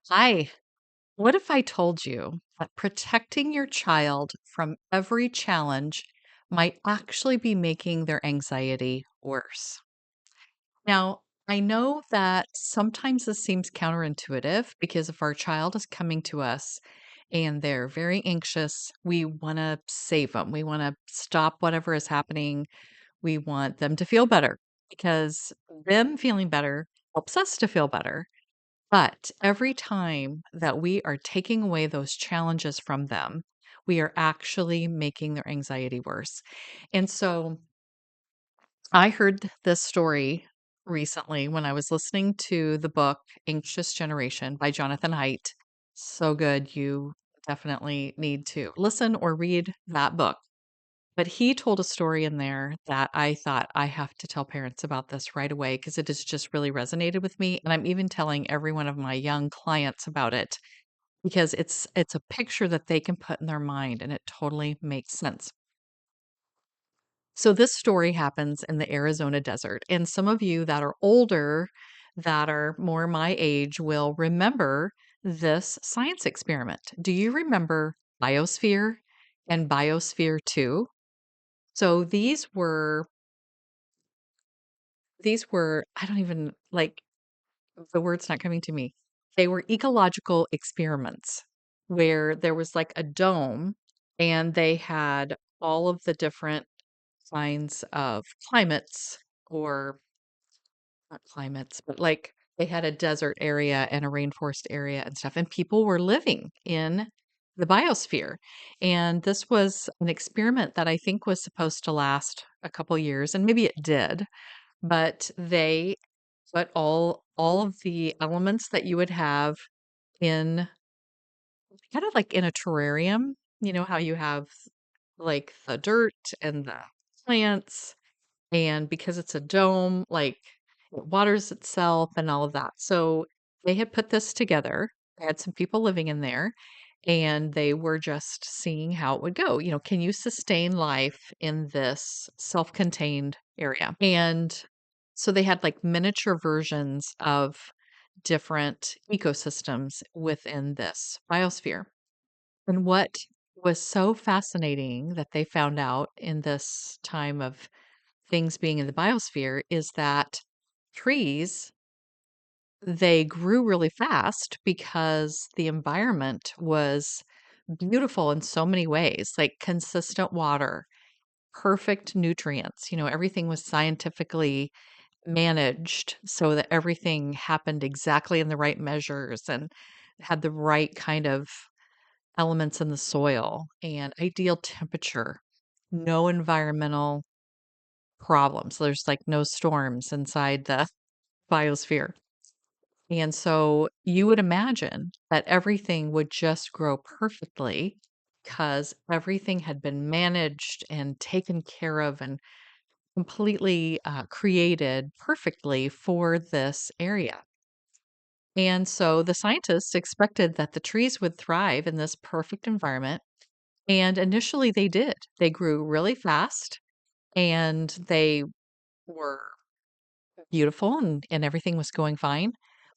Hi. What if I told you that protecting your child from every challenge might actually be making their anxiety worse? Now, I know that sometimes this seems counterintuitive because if our child is coming to us and they're very anxious, we want to save them. We want to stop whatever is happening. We want them to feel better because them feeling better helps us to feel better. But every time that we are taking away those challenges from them, we are actually making their anxiety worse. And so I heard this story recently when I was listening to the book Anxious Generation by Jonathan Haidt. So good. You definitely need to listen or read that book. But he told a story in there that I thought I have to tell parents about this right away because it has just really resonated with me. And I'm even telling every one of my young clients about it because it's a picture that they can put in their mind and it totally makes sense. So this story happens in the Arizona desert. And some of you that are older, that are more my age, will remember this science experiment. Do you remember Biosphere and Biosphere 2? So these were I don't even like the word's not coming to me. They were ecological experiments where there was like a dome and they had all of the different kinds of climates or not climates, but like they had a desert area and a rainforest area and stuff, and people were living in the biosphere. And this was an experiment that I think was supposed to last a couple years, and maybe it did, but they put all of the elements that you would have in kind of like in a terrarium. You know how you have like the dirt and the plants, and because it's a dome, like it waters itself and all of that. So they had put this together. They had some people living in there and they were just seeing how it would go. Can you sustain life in this self-contained area? And so they had like miniature versions of different ecosystems within this biosphere. And what was so fascinating that they found out in this time of things being in the biosphere is that trees, they grew really fast because the environment was beautiful in so many ways, like consistent water, perfect nutrients. Everything was scientifically managed so that everything happened exactly in the right measures and had the right kind of elements in the soil and ideal temperature, no environmental problems. There's like no storms inside the biosphere. And so you would imagine that everything would just grow perfectly because everything had been managed and taken care of and completely created perfectly for this area. And so the scientists expected that the trees would thrive in this perfect environment. And initially they did. They grew really fast and they were beautiful and everything was going fine.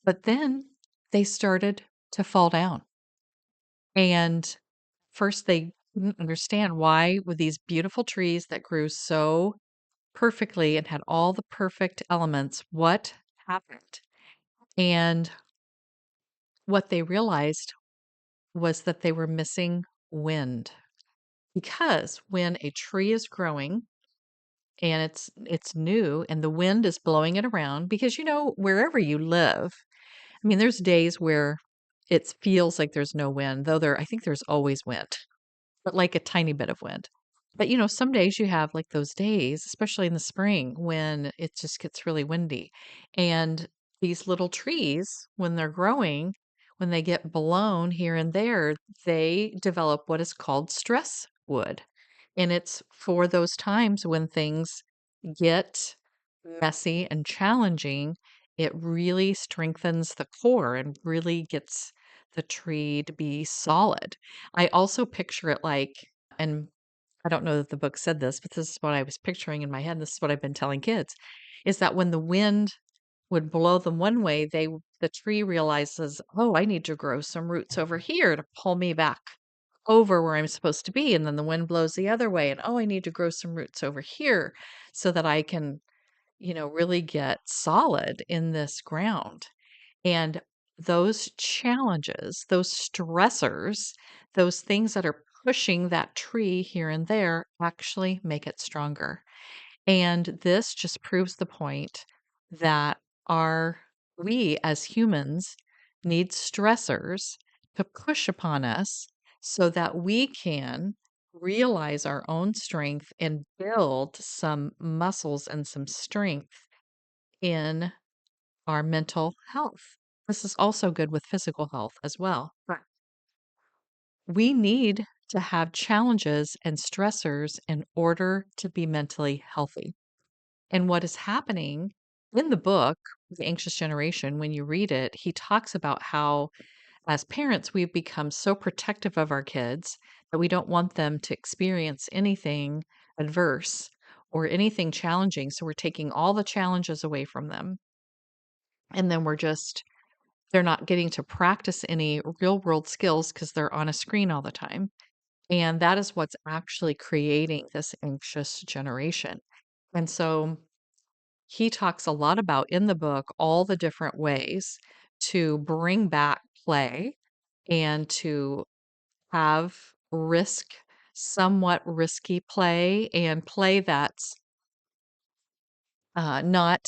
But then they started to fall down. And first they couldn't understand why with these beautiful trees that grew so perfectly and had all the perfect elements, what happened? And what they realized was that they were missing wind. Because when a tree is growing and it's new and the wind is blowing it around, because wherever you live, I mean, there's days where it feels like there's no wind, though I think there's always wind, but like a tiny bit of wind. But some days you have like those days, especially in the spring when it just gets really windy. And these little trees, when they're growing, when they get blown here and there, they develop what is called stress wood. And it's for those times when things get messy and challenging, it really strengthens the core and really gets the tree to be solid. I also picture it like, and I don't know that the book said this, but this is what I was picturing in my head. This is what I've been telling kids is that when the wind would blow them one way, the tree realizes, "Oh, I need to grow some roots over here to pull me back over where I'm supposed to be." And then the wind blows the other way, and, "Oh, I need to grow some roots over here so that I can, really get solid in this ground." And those challenges, those stressors, those things that are pushing that tree here and there actually make it stronger. And this just proves the point that our we as humans need stressors to push upon us so that we can realize our own strength and build some muscles and some strength in our mental health. This is also good with physical health as well. But we need to have challenges and stressors in order to be mentally healthy. And what is happening in the book, The Anxious Generation, when you read it, he talks about how, as parents, we've become so protective of our kids that we don't want them to experience anything adverse or anything challenging. So we're taking all the challenges away from them. And then they're not getting to practice any real world skills because they're on a screen all the time. And that is what's actually creating this anxious generation. And so he talks a lot about in the book all the different ways to bring back play and to have somewhat risky play and play that's not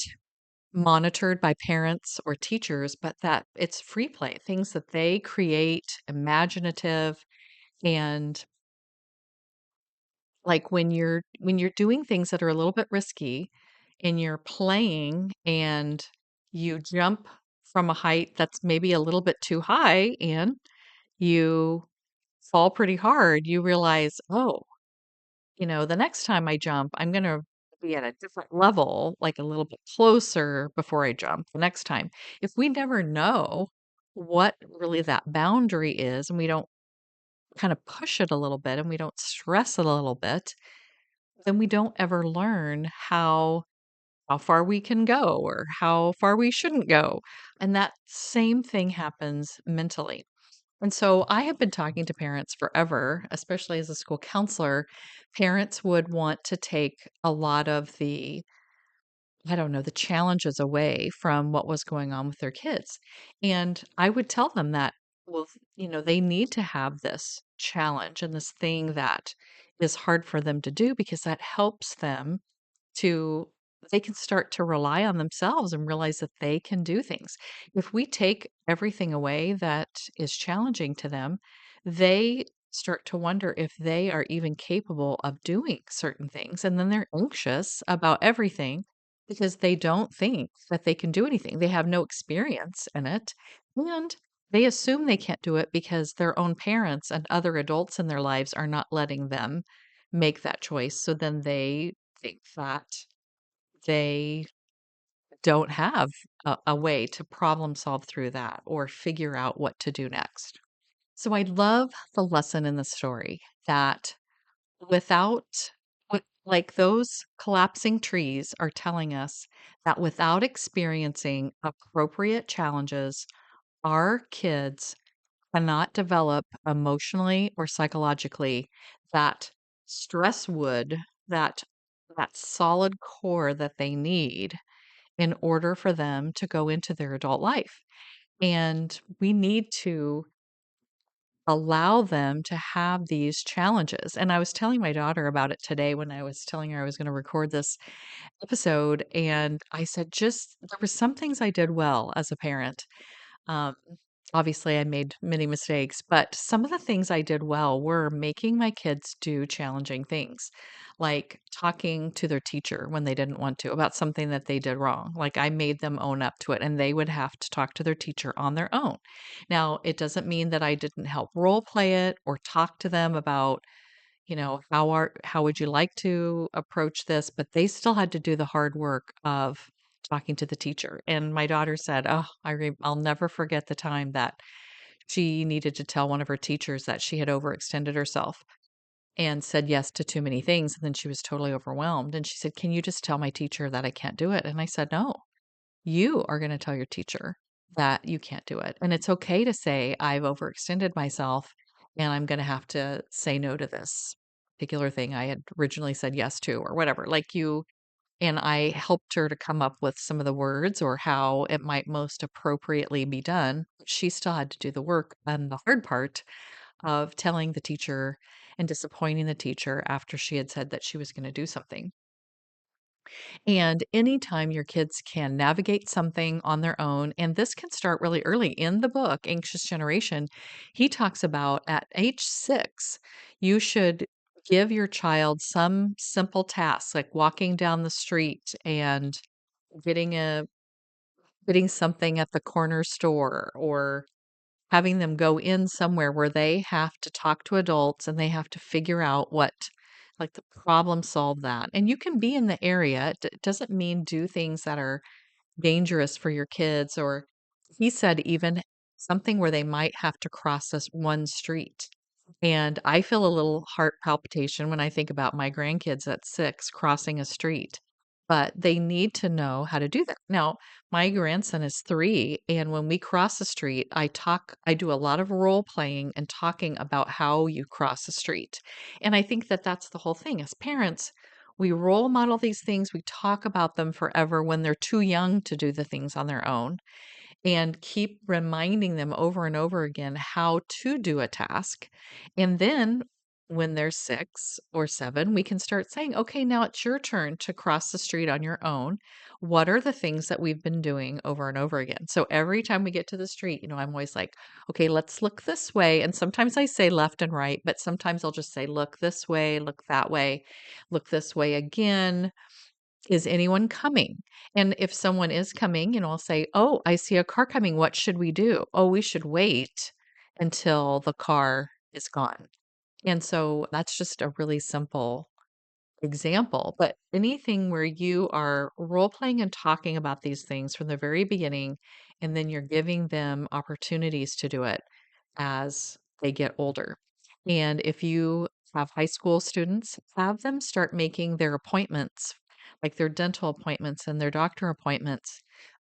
monitored by parents or teachers, but that it's free play, things that they create, imaginative, and like when you're doing things that are a little bit risky and you're playing and you jump from a height that's maybe a little bit too high and you fall pretty hard, you realize, "Oh, the next time I jump, I'm gonna be at a different level, like a little bit closer before I jump the next time." If we never know what really that boundary is and we don't kind of push it a little bit and we don't stress it a little bit, then we don't ever learn how far we can go or how far we shouldn't go. And that same thing happens mentally. And so I have been talking to parents forever, especially as a school counselor. Parents would want to take a lot of I don't know, the challenges away from what was going on with their kids. And I would tell them that, well, they need to have this challenge and this thing that is hard for them to do because that helps them to they can start to rely on themselves and realize that they can do things. If we take everything away that is challenging to them, they start to wonder if they are even capable of doing certain things. And then they're anxious about everything because they don't think that they can do anything. They have no experience in it. And they assume they can't do it because their own parents and other adults in their lives are not letting them make that choice. So then they think that they don't have a way to problem solve through that or figure out what to do next. So I love the lesson in the story that without, like those collapsing trees are telling us that without experiencing appropriate challenges, our kids cannot develop emotionally or psychologically that stress wood, that that solid core that they need in order for them to go into their adult life. And we need to allow them to have these challenges. And I was telling my daughter about it today when I was telling her I was going to record this episode. And I said, just there were some things I did well as a parent. Um, Obviously, I made many mistakes, but some of the things I did well were making my kids do challenging things, like talking to their teacher when they didn't want to about something that they did wrong. Like I made them own up to it, and they would have to talk to their teacher on their own. Now, it doesn't mean that I didn't help role play it or talk to them about, how would you like to approach this, but they still had to do the hard work of talking to the teacher. And my daughter said, "Oh, I'll never forget the time that she needed to tell one of her teachers that she had overextended herself and said yes to too many things, and then she was totally overwhelmed, and she said, 'Can you just tell my teacher that I can't do it?' And I said, 'No. You are going to tell your teacher that you can't do it. And it's okay to say, I've overextended myself and I'm going to have to say no to this particular thing I had originally said yes to, or whatever. Like you, and I helped her to come up with some of the words or how it might most appropriately be done. She still had to do the work and the hard part of telling the teacher and disappointing the teacher after she had said that she was going to do something. And anytime your kids can navigate something on their own, and this can start really early in the book, Anxious Generation, he talks about at age 6, you should give your child some simple tasks like walking down the street and getting a getting something at the corner store, or having them go in somewhere where they have to talk to adults and they have to figure out what, like, the problem solve that. And you can be in the area. It doesn't mean do things that are dangerous for your kids. Or he said even something where they might have to cross this one street. And I feel a little heart palpitation when I think about my grandkids at 6 crossing a street, but they need to know how to do that. Now, my grandson is 3, and when we cross the street, I do a lot of role playing and talking about how you cross the street. And I think that that's the whole thing. As parents, we role model these things, we talk about them forever when they're too young to do the things on their own, and keep reminding them over and over again how to do a task. And then when they're 6 or 7, we can start saying, okay, now it's your turn to cross the street on your own. What are the things that we've been doing over and over again? So every time we get to the street, I'm always like, okay, let's look this way. And sometimes I say left and right, but sometimes I'll just say, look this way, look that way, look this way again. Is anyone coming? And if someone is coming, I'll say, "Oh, I see a car coming. What should we do?" "Oh, we should wait until the car is gone." And so that's just a really simple example. But anything where you are role playing and talking about these things from the very beginning, and then you're giving them opportunities to do it as they get older. And if you have high school students, have them start making their appointments, like their dental appointments and their doctor appointments,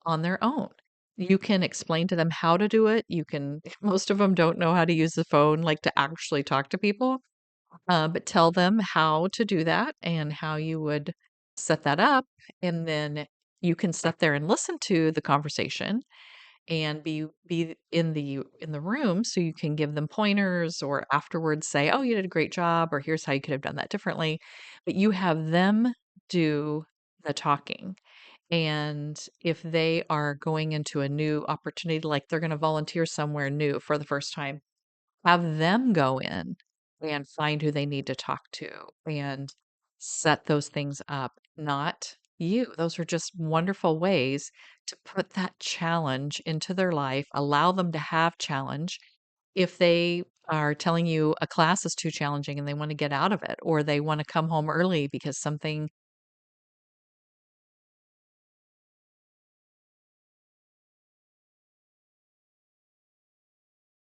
on their own. You can explain to them how to do it. You can, most of them don't know how to use the phone, like to actually talk to people, but tell them how to do that and how you would set that up. And then you can sit there and listen to the conversation and be in the room so you can give them pointers, or afterwards say, "Oh, you did a great job," or "Here's how you could have done that differently." But you have them do the talking. And if they are going into a new opportunity, like they're going to volunteer somewhere new for the first time, have them go in and find who they need to talk to and set those things up, not you. Those are just wonderful ways to put that challenge into their life, allow them to have challenge. If they are telling you a class is too challenging and they want to get out of it, or they want to come home early because something